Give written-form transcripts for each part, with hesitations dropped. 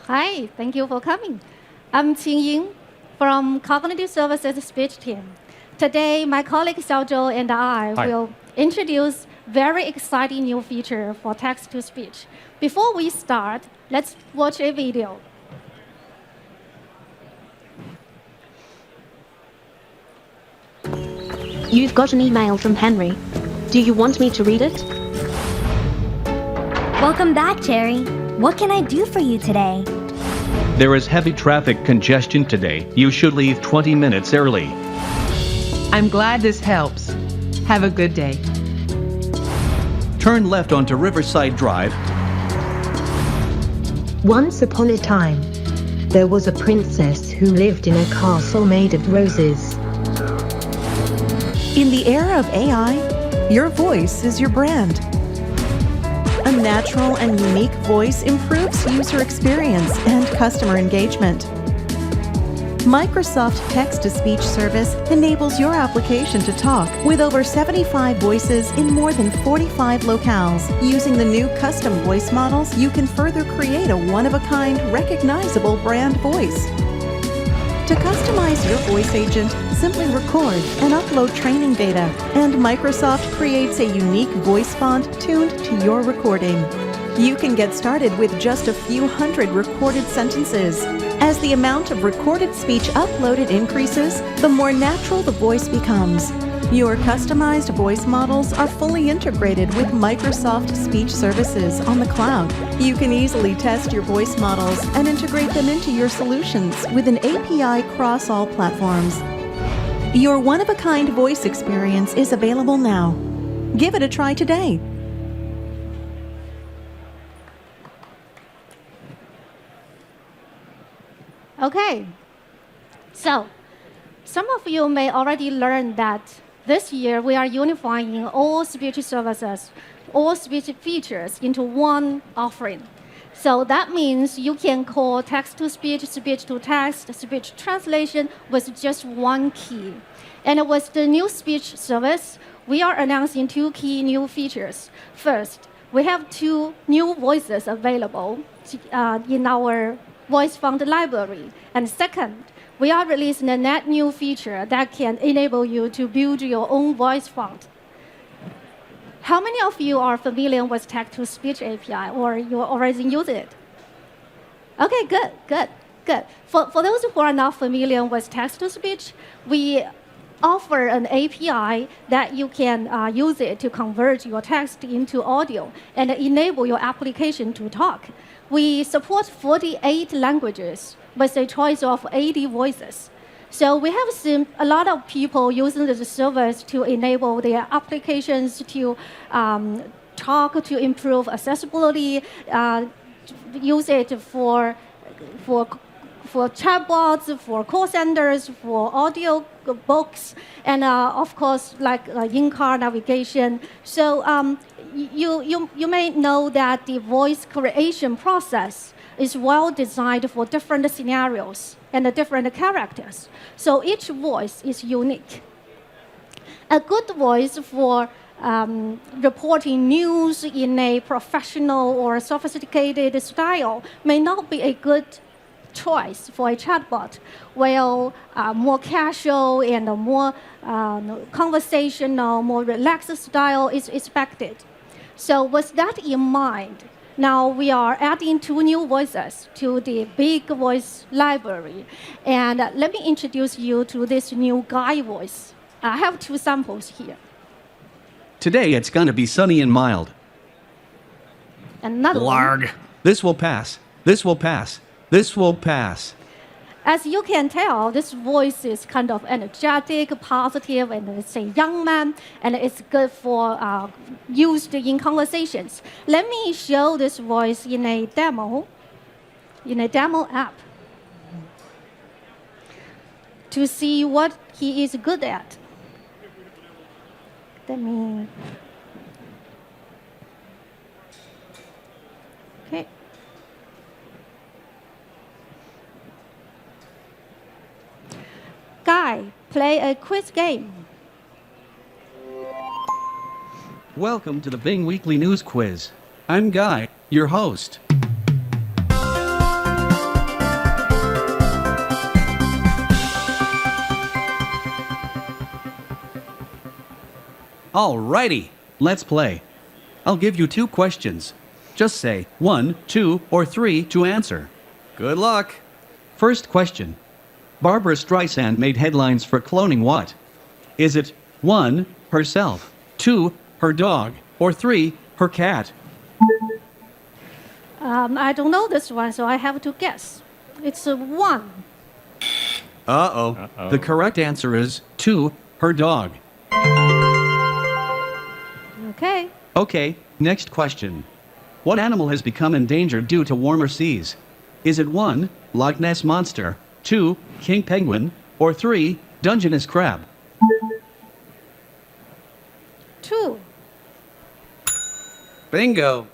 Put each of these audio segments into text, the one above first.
Hi, thank you for coming. I'm Qing Ying from Cognitive Services Speech Team. Today, my colleague Xiaozhou and I Hi. will introduce very exciting new feature for text-to-speech. Before we start, let's watch a video. You've got an email from Henry. Do you want me to read it? Welcome back, Jerry. What can I do for you today? There is heavy traffic congestion today. You should leave 20 minutes early. I'm glad this helps. Have a good day. Turn left onto Riverside Drive. Once upon a time, there was a princess who lived in a castle made of roses. In the era of AI, your voice is your brand. A natural and unique voice improves user experience and customer engagement. Microsoft Text-to-Speech service enables your application to talk with over 75 voices in more than 45 locales. Using the new custom voice models, you can further create a one-of-a-kind, recognizable brand voice. To customize your voice agent, simply record and upload training data, and Microsoft creates a unique voice font tuned to your recording. You can get started with just a few hundred recorded sentences. As the amount of recorded speech uploaded increases, the more natural the voice becomes. Your customized voice models are fully integrated with Microsoft Speech Services on the cloud. You can easily test your voice models and integrate them into your solutions with an API across all platforms. Your one-of-a-kind voice experience is available now. Give it a try today. Okay, so some of you may already learn that this year we are unifying all speech services, all speech features into one offering. So that means you can call text-to-speech, speech-to-text, speech translation with just one key. And with the new speech service, we are announcing two key new features. First, we have two new voices available in our voice font library. And second, we are releasing a net new feature that can enable you to build your own voice font. How many of you are familiar with text-to-speech API, or you already use it? Okay, good. For those who are not familiar with text-to-speech, we offer an API that you can use it to convert your text into audio and enable your application to talk. We support 48 languages with a choice of 80 voices. So we have seen a lot of people using the service to enable their applications to talk, to improve accessibility, use it for chatbots, for call centers, for audio books, and of course, like in-car navigation. So you may know that the voice creation process is well designed for different scenarios and different characters. So each voice is unique. A good voice for reporting news in a professional or sophisticated style may not be a good choice for a chatbot, while more casual and more conversational, more relaxed style is expected. So with that in mind, now we are adding two new voices to the big voice library. And let me introduce you to this new guy voice. I have two samples here. Today it's gonna be sunny and mild. Another one. Larg. This will pass. This will pass. This will pass. As you can tell, this voice is kind of energetic, positive, and it's a young man, and it's good for used in conversations. Let me show this voice in a demo app, to see what he is good at. Okay. Guy, play a quiz game. Welcome to the Bing Weekly News Quiz. I'm Guy, your host. Alrighty. Let's play. I'll give you 2 questions. Just say 1, 2, or 3 to answer. Good luck. First question. Barbara Streisand made headlines for cloning what? Is it 1, herself, 2, her dog, or 3, her cat? I don't know this one, so I have to guess. It's 1. Uh-oh. The correct answer is 2, her dog. Okay. Okay, next question. What animal has become endangered due to warmer seas? Is it 1, Loch Ness Monster, 2, king penguin, or 3, Dungeness crab? 2. Bingo.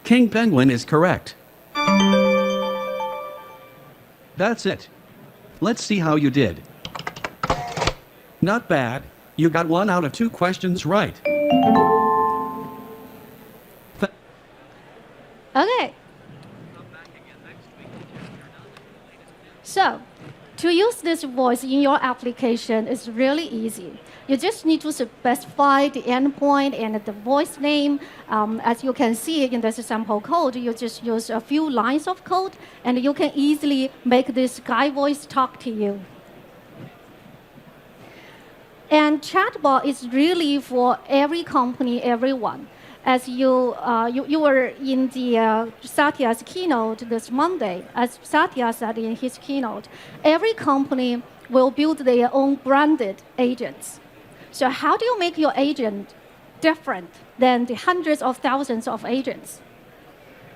King penguin is correct. That's it. Let's see how you did. Not bad. You got 1 out of 2 questions right. Okay. So, to use this voice in your application is really easy. You just need to specify the endpoint and the voice name. As you can see in this sample code, you just use a few lines of code, and you can easily make this guy voice talk to you. And chatbot is really for every company, everyone. As you were in the Satya's keynote this Monday, as Satya said in his keynote, every company will build their own branded agents. So how do you make your agent different than the hundreds of thousands of agents?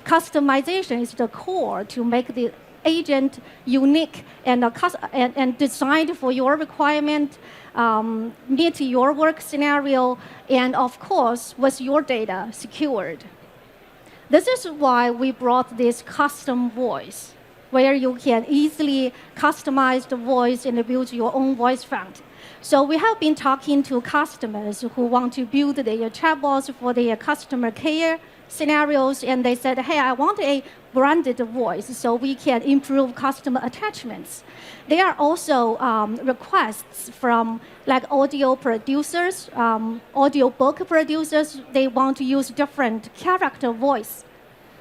Customization is the core to make the agent unique and designed for your requirement, meet your work scenario, and of course, with your data secured. This is why we brought this custom voice, where you can easily customize the voice and build your own voice font. So we have been talking to customers who want to build their chatbots for their customer care scenarios, and they said, hey, I want a branded voice so we can improve customer attachments. There are also requests from like audio producers, audio book producers. They want to use different character voice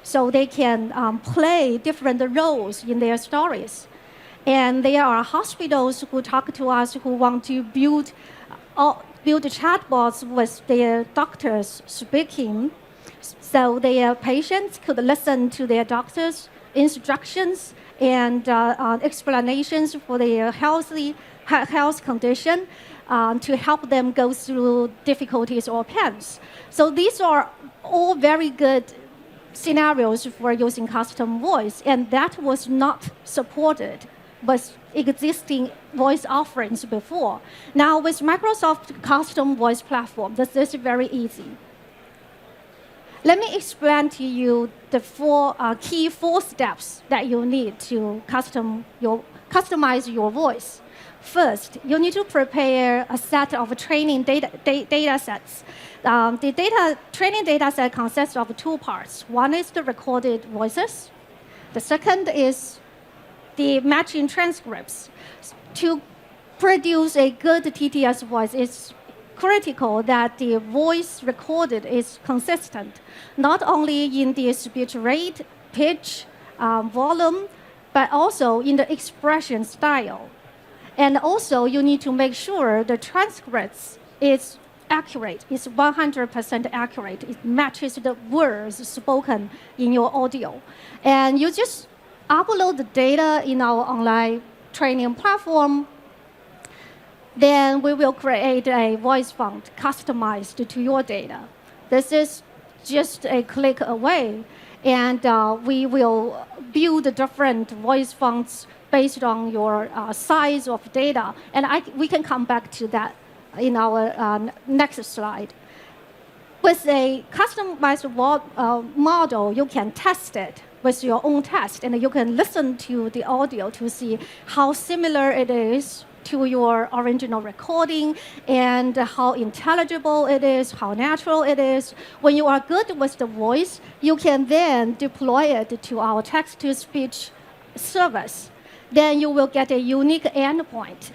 so they can play different roles in their stories. And there are hospitals who talk to us who want to build chatbots with their doctors speaking, so their patients could listen to their doctors' instructions and explanations for their health condition to help them go through difficulties or pains. So these are all very good scenarios for using custom voice, and that was not supported with existing voice offerings before. Now with Microsoft Custom Voice Platform, this is very easy. Let me explain to you the key 4 steps that you need to customize your voice. First, you need to prepare a set of training data sets. The training data set consists of 2 parts. One is the recorded voices. The second is the matching transcripts. To produce a good TTS voice, it's critical that the voice recorded is consistent, not only in the speech rate, pitch, volume, but also in the expression style. And also, you need to make sure the transcripts is accurate, it's 100% accurate. It matches the words spoken in your audio. And you just upload the data in our online training platform. Then we will create a voice font customized to your data. This is just a click away, and we will build different voice fonts based on your size of data. And we can come back to that in our next slide. With a customized model, you can test it with your own test, and you can listen to the audio to see how similar it is to your original recording and how intelligible it is, how natural it is. When you are good with the voice, you can then deploy it to our text-to-speech service. Then you will get a unique endpoint.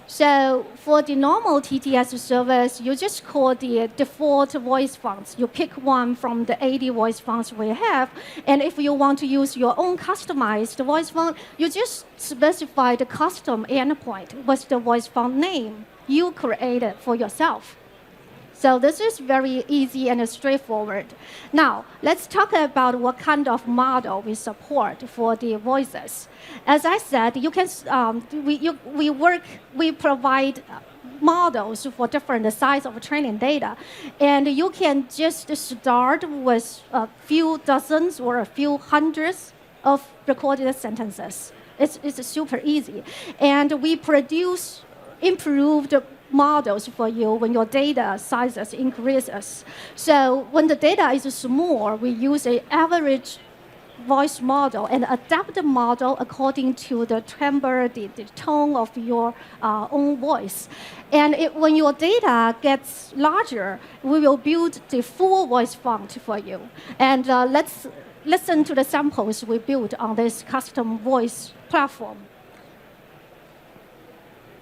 So for the normal TTS service, you just call the default voice fonts. You pick one from the 80 voice fonts we have. And if you want to use your own customized voice font, you just specify the custom endpoint with the voice font name you created for yourself. So this is very easy and straightforward. Now, let's talk about what kind of model we support for the voices. As I said, you can we provide models for different size of training data, and you can just start with a few dozens or a few hundreds of recorded sentences. It's super easy, and we produce improved models for you when your data sizes increases. So when the data is small, we use an average voice model and adapt the model according to the timbre, the tone of your own voice. And when your data gets larger, we will build the full voice font for you. And let's listen to the samples we built on this custom voice platform.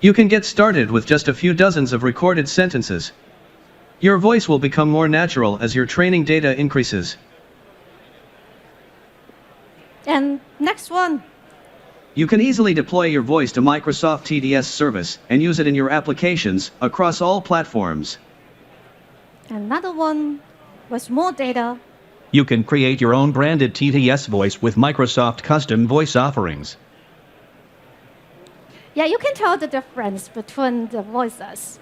You can get started with just a few dozens of recorded sentences. Your voice will become more natural as your training data increases. And next one. You can easily deploy your voice to Microsoft TDS service and use it in your applications across all platforms. Another one with more data. You can create your own branded TTS voice with Microsoft custom voice offerings. Yeah, you can tell the difference between the voices.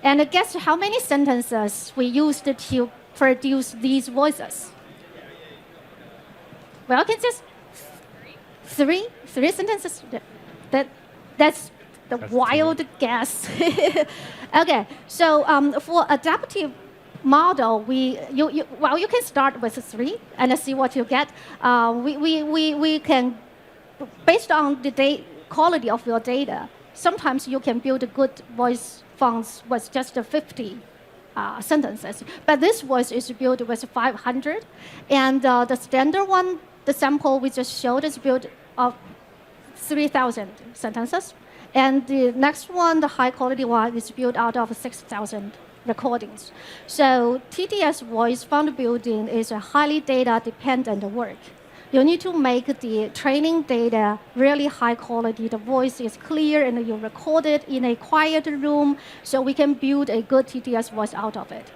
And guess how many sentences we used to produce these voices? Well, you can just three sentences. That's the wild guess. Okay, so for adaptive model, you can start with 3 and see what you get. We can, based on the quality of your data, sometimes you can build good voice fonts with just 50 sentences. But this voice is built with 500. And the standard one, the sample we just showed, is built of 3,000 sentences. And the next one, the high quality one, is built out of 6,000 recordings. So TTS voice font building is a highly data dependent work. You need to make the training data really high quality. The voice is clear and you record it in a quiet room so we can build a good TTS voice out of it.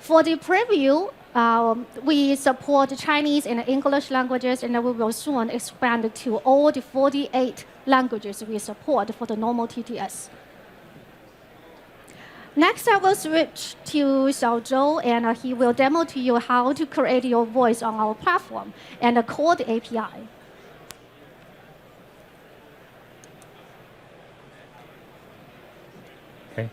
For the preview, we support Chinese and English languages, and we will soon expand to all the 48 languages we support for the normal TTS. Next, I will switch to Xiaozhou, and he will demo to you how to create your voice on our platform and call the API. Okay,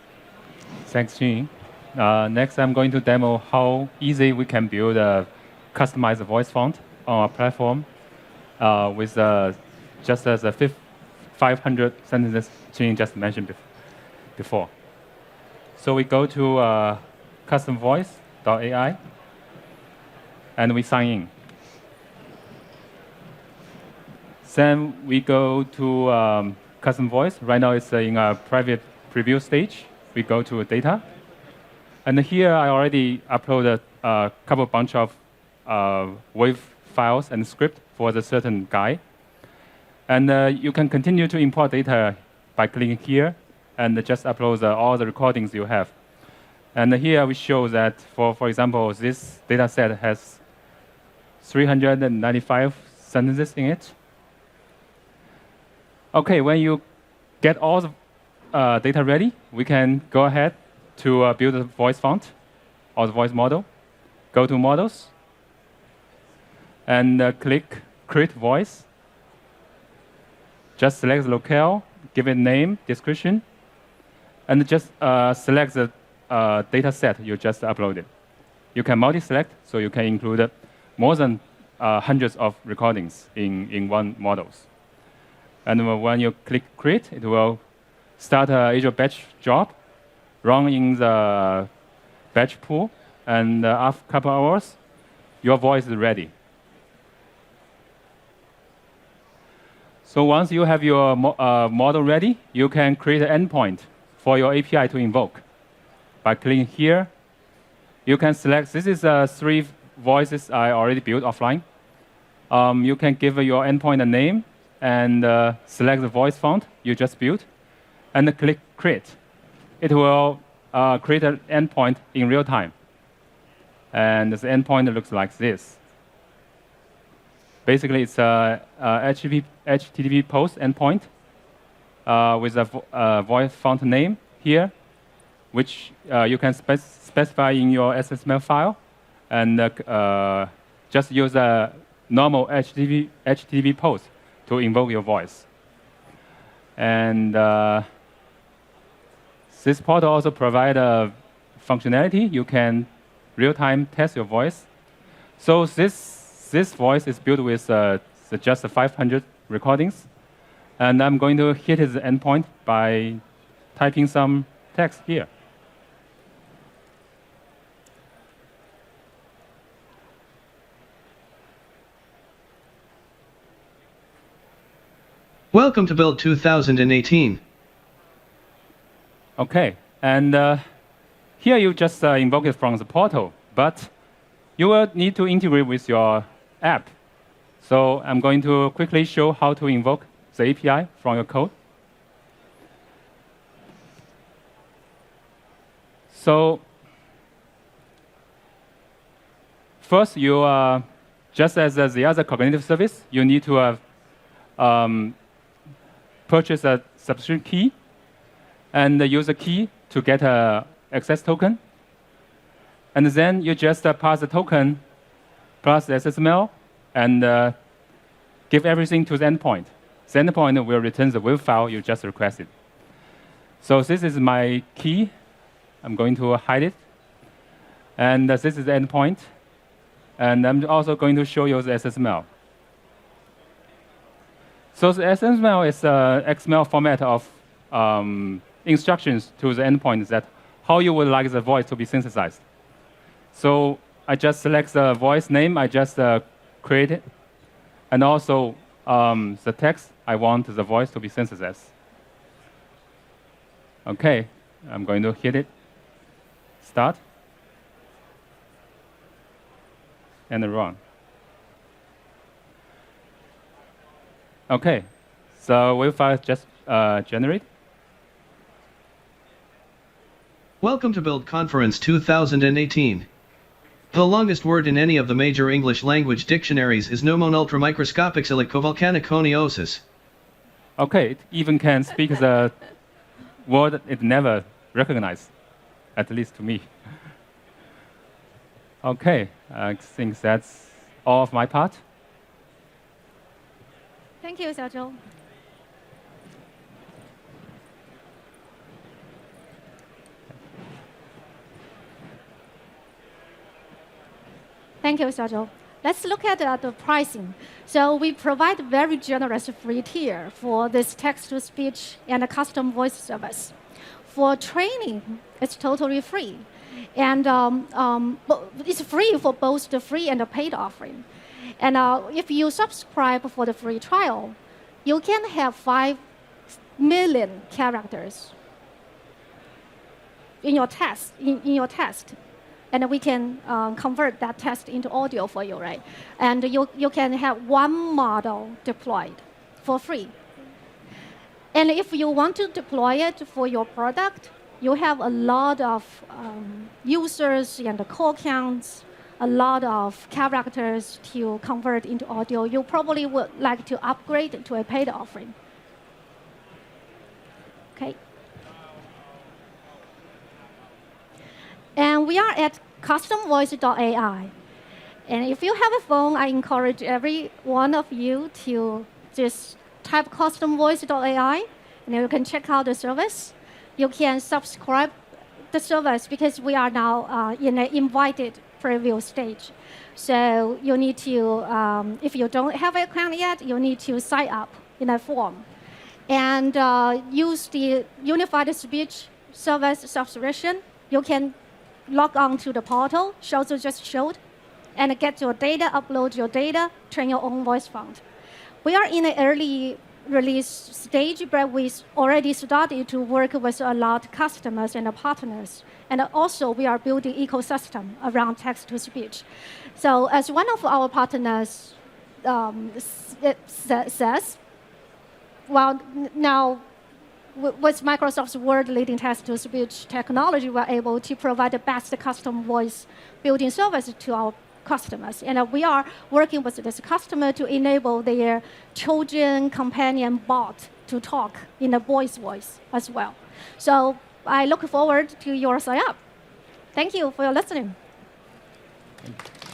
thanks, Jing. Next, I'm going to demo how easy we can build a customized voice font on our platform with just as a 500 sentences Jing just mentioned before. So we go to customvoice.ai and we sign in. Then we go to custom voice. Right now it's in a private preview stage. We go to data. And here I already uploaded a bunch of WAV files and script for the certain guy. And you can continue to import data by clicking here and just upload all the recordings you have. And here we show that, for example, this data set has 395 sentences in it. OK, when you get all the data ready, we can go ahead to build a voice font or the voice model. Go to Models, and click Create Voice. Just select the locale, give it name, description, and just select the data set you just uploaded. You can multi-select, so you can include more than hundreds of recordings in one models. And when you click Create, it will start a Azure Batch job, run in the batch pool, and after a couple hours, your voice is ready. So once you have your model ready, you can create an endpoint for your API to invoke. By clicking here, you can select, this is 3 voices I already built offline. You can give your endpoint a name and select the voice font you just built, and click create. It will create an endpoint in real time. And the endpoint looks like this. Basically, it's a HTTP post endpoint with a voice font name here, which you can specify in your SSML file, and just use a normal HTTP post to invoke your voice. And this portal also provides a functionality. You can real-time test your voice. So this voice is built with just 500 recordings. And I'm going to hit the endpoint by typing some text here. Welcome to Build 2018. OK, and here you just invoke it from the portal, but you will need to integrate with your app. So I'm going to quickly show how to invoke the API from your code. So first, you just as the other cognitive service, you need to purchase a subscription key and use a key to get an access token. And then you just pass the token plus the SSML and give everything to the endpoint. The endpoint will return the WAV file you just requested. So this is my key. I'm going to hide it. And this is the endpoint. And I'm also going to show you the SSML. So the SSML is an XML format of instructions to the endpoint that how you would like the voice to be synthesized. So I just select the voice name I just created, and also the text I want the voice to be synthesized. OK, I'm going to hit it. Start. And run. OK, so WAV file just generate. Welcome to Build Conference 2018. The longest word in any of the major English language dictionaries is Nomon ultramicroscopic silicovolcaniconiosis. OK, it even can speak the word it never recognized, at least to me. OK, I think that's all of my part. Thank you, Xiaozhou. Thank you, Xiaozhou. Let's look at the pricing. So we provide very generous free tier for this text-to-speech and a custom voice service. For training, it's totally free. And it's free for both the free and the paid offering. And if you subscribe for the free trial, you can have 5 million characters in your test. And we can convert that text into audio for you, right? And you can have one model deployed for free. And if you want to deploy it for your product, you have a lot of users and the call counts, a lot of characters to convert into audio. You probably would like to upgrade to a paid offering. Okay. And we are at customvoice.ai. And if you have a phone, I encourage every one of you to just type customvoice.ai, and you can check out the service. You can subscribe the service because we are now in an invited preview stage. So you need to, if you don't have an account yet, you need to sign up in a form. And use the unified speech service subscription. You can log on to the portal, Xiaozhou just showed, and get your data, upload your data, train your own voice font. We are in an early release stage, but we already started to work with a lot of customers and partners. And also, we are building ecosystem around text-to-speech. So as one of our partners says, well, now with Microsoft's world-leading text-to-speech technology, we're able to provide the best custom voice building service to our customers. And we are working with this customer to enable their children companion bot to talk in a boy's voice as well. So I look forward to your sign up. Thank you for your listening.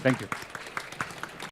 Thank you.